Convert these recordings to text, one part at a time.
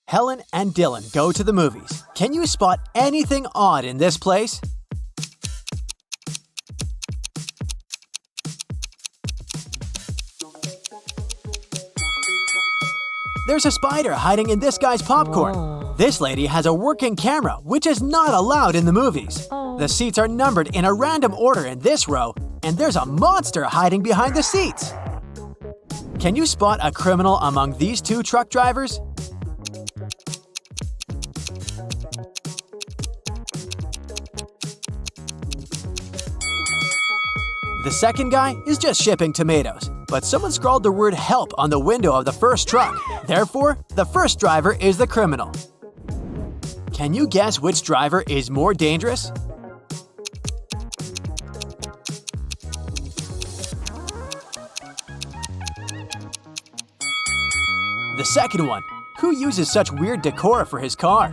Helen and Dylan go to the movies. Can you spot anything odd in this place? There's a spider hiding in this guy's popcorn. This lady has a working camera, which is not allowed in the movies. The seats are numbered in a random order in this row, and there's a monster hiding behind the seats. Can you spot a criminal among these two truck drivers? The second guy is just shipping tomatoes, but someone scrawled the word help on the window of the first truck. Therefore, the first driver is the criminal. Can you guess which driver is more dangerous? The second one. Who uses such weird decor for his car?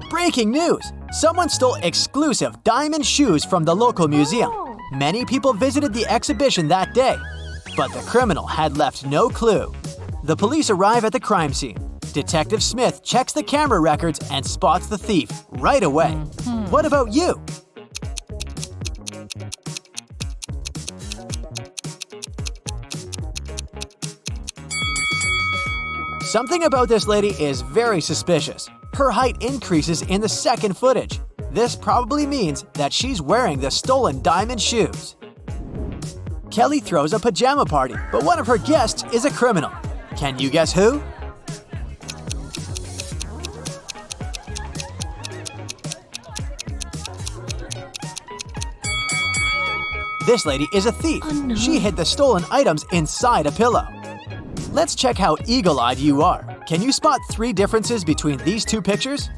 Breaking news! Someone stole exclusive diamond shoes from the local museum. Many people visited the exhibition that day, but the criminal had left no clue. The police arrive at the crime scene. Detective Smith checks the camera records and spots the thief right away. What about you? Something about this lady is very suspicious. Her height increases in the second footage. This probably means that she's wearing the stolen diamond shoes. Kelly throws a pajama party, but one of her guests is a criminal. Can you guess who? This lady is a thief. Oh, no. She hid the stolen items inside a pillow. Let's check how eagle-eyed you are. Can you spot 3 differences between these two pictures?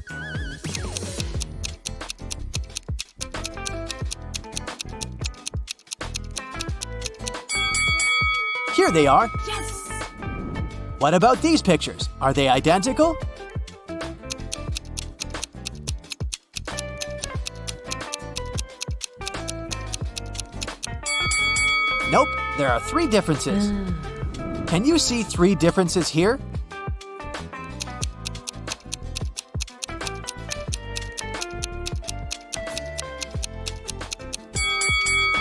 Here they are. Yes! What about these pictures? Are they identical? Nope, there are 3 differences. Can you see 3 differences here?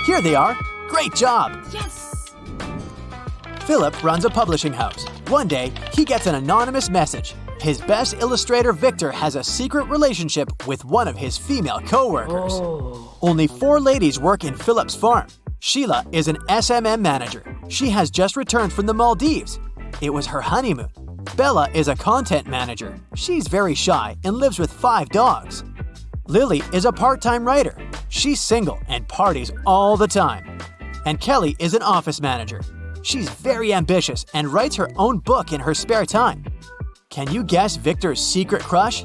Here they are. Great job! Yes! Philip runs a publishing house. One day, he gets an anonymous message. His best illustrator, Victor, has a secret relationship with one of his female co-workers. Only 4 ladies work in Philip's farm. Sheila is an SMM manager. She has just returned from the Maldives. It was her honeymoon. Bella is a content manager. She's very shy and lives with 5 dogs. Lily is a part-time writer. She's single and parties all the time. And Kelly is an office manager. She's very ambitious and writes her own book in her spare time. Can you guess Victor's secret crush?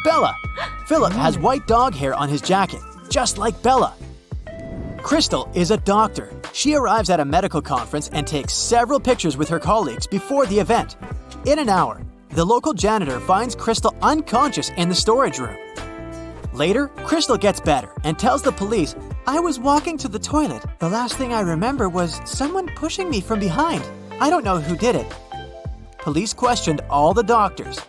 Bella! Philip has white dog hair on his jacket, just like Bella. Crystal is a doctor. She arrives at a medical conference and takes several pictures with her colleagues before the event. In an hour, the local janitor finds Crystal unconscious in the storage room. Later, Crystal gets better and tells the police, "I was walking to the toilet. The last thing I remember was someone pushing me from behind. I don't know who did it." Police questioned all the doctors.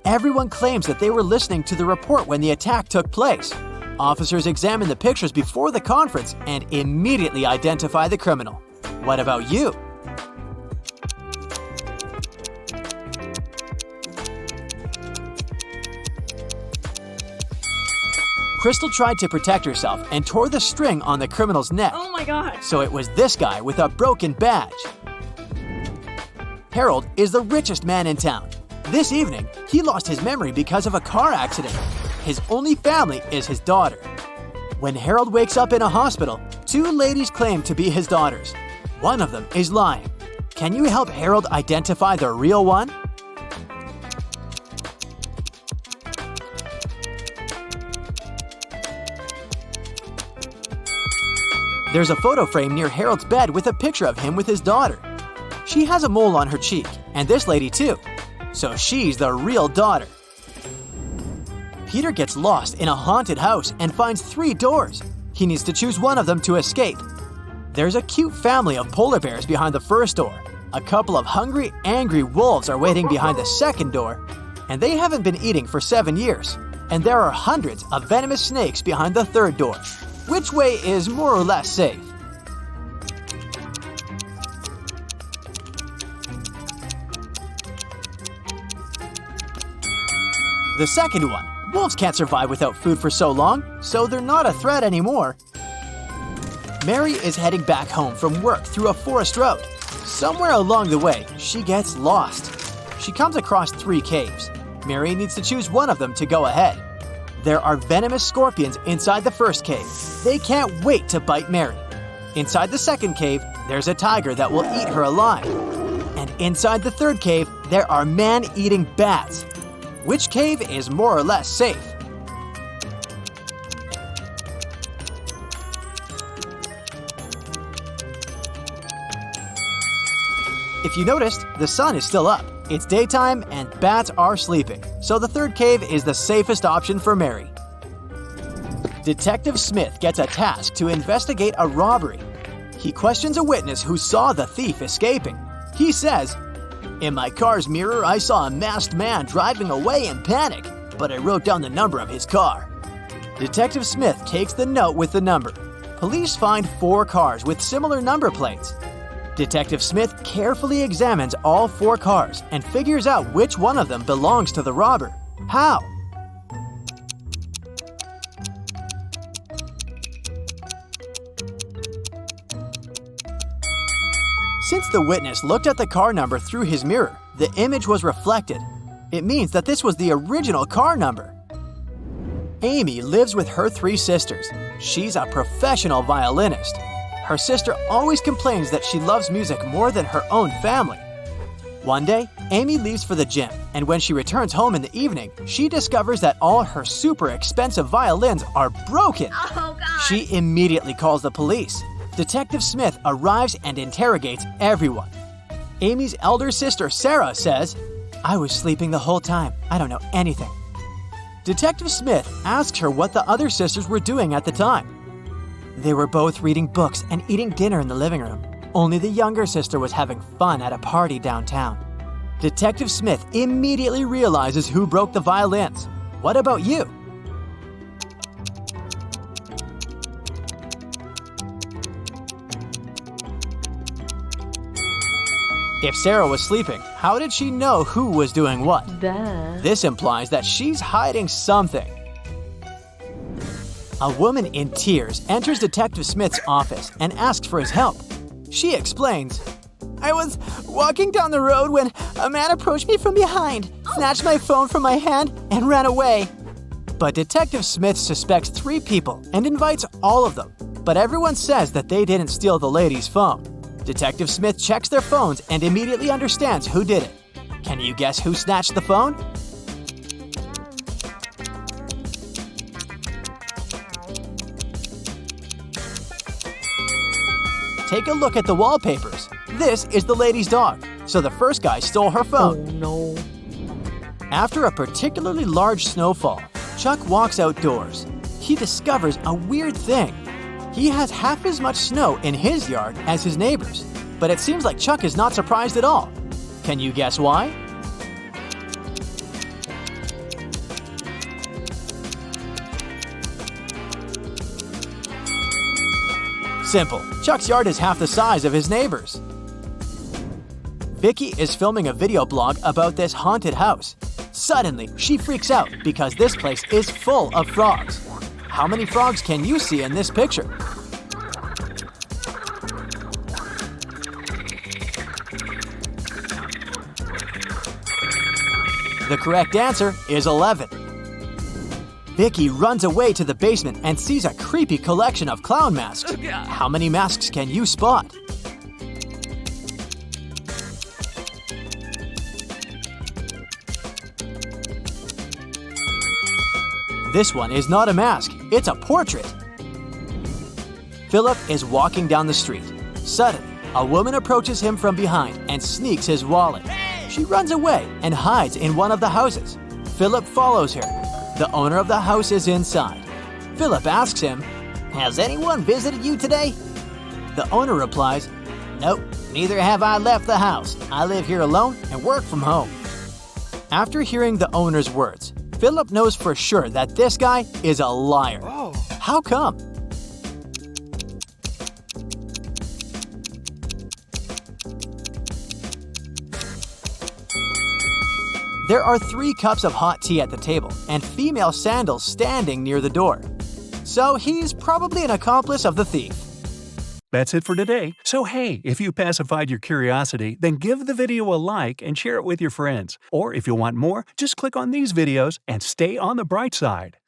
Everyone claims that they were listening to the report when the attack took place. Officers examine the pictures before the conference and immediately identify the criminal. What about you? Crystal tried to protect herself and tore the string on the criminal's neck. Oh my god! So it was this guy with a broken badge. Harold is the richest man in town. This evening, he lost his memory because of a car accident. His only family is his daughter. When Harold wakes up in a hospital, 2 ladies claim to be his daughters. One of them is lying. Can you help Harold identify the real one? There's a photo frame near Harold's bed with a picture of him with his daughter. She has a mole on her cheek, and this lady too. So she's the real daughter. Peter gets lost in a haunted house and finds 3 doors. He needs to choose one of them to escape. There's a cute family of polar bears behind the first door. A couple of hungry, angry wolves are waiting behind the second door, and they haven't been eating for 7 years. And there are hundreds of venomous snakes behind the third door. Which way is more or less safe? The second one. Wolves can't survive without food for so long, so they're not a threat anymore. Mary is heading back home from work through a forest road. Somewhere along the way, she gets lost. She comes across 3 caves. Mary needs to choose one of them to go ahead. There are venomous scorpions inside the first cave. They can't wait to bite Mary. Inside the second cave, there's a tiger that will eat her alive. And inside the third cave, there are man-eating bats. Which cave is more or less safe? If you noticed, the sun is still up. It's daytime and bats are sleeping, so the third cave is the safest option for Mary. Detective Smith gets a task to investigate a robbery. He questions a witness who saw the thief escaping. He says, "In my car's mirror, I saw a masked man driving away in panic, but I wrote down the number of his car." Detective Smith takes the note with the number. Police find 4 cars with similar number plates. Detective Smith carefully examines all 4 cars and figures out which one of them belongs to the robber. How? Since the witness looked at the car number through his mirror, the image was reflected. It means that this was the original car number. Amy lives with her 3 sisters. She's a professional violinist. Her sister always complains that she loves music more than her own family. One day, Amy leaves for the gym, and when she returns home in the evening, she discovers that all her super expensive violins are broken. Oh, God. She immediately calls the police. Detective Smith arrives and interrogates everyone. Amy's elder sister, Sarah, says, "I was sleeping the whole time. I don't know anything." Detective Smith asks her what the other sisters were doing at the time. They were both reading books and eating dinner in the living room. Only the younger sister was having fun at a party downtown. Detective Smith immediately realizes who broke the violins. What about you? If Sarah was sleeping, how did she know who was doing what? Duh. This implies that she's hiding something. A woman in tears enters Detective Smith's office and asks for his help. She explains, "I was walking down the road when a man approached me from behind, snatched my phone from my hand, and ran away." But Detective Smith suspects 3 people and invites all of them, but everyone says that they didn't steal the lady's phone. Detective Smith checks their phones and immediately understands who did it. Can you guess who snatched the phone? Take a look at the wallpapers. This is the lady's dog, so the first guy stole her phone. Oh, no. After a particularly large snowfall, Chuck walks outdoors. He discovers a weird thing. He has half as much snow in his yard as his neighbors, but it seems like Chuck is not surprised at all. Can you guess why? Simple. Chuck's yard is half the size of his neighbor's. Vicky is filming a video blog about this haunted house. Suddenly, she freaks out because this place is full of frogs. How many frogs can you see in this picture? The correct answer is 11. Vicky runs away to the basement and sees a creepy collection of clown masks. How many masks can you spot? This one is not a mask, it's a portrait. Philip is walking down the street. Suddenly, a woman approaches him from behind and sneaks his wallet. She runs away and hides in one of the houses. Philip follows her. The owner of the house is inside. Philip asks him, Has anyone visited you today? The owner replies, Nope, neither have I left the house. I live here alone and work from home. After hearing the owner's words, Philip knows for sure that this guy is a liar. Oh. How come? There are 3 cups of hot tea at the table and female sandals standing near the door. So he's probably an accomplice of the thief. That's it for today. So hey, if you pacified your curiosity, then give the video a like and share it with your friends. Or if you want more, just click on these videos and stay on the bright side.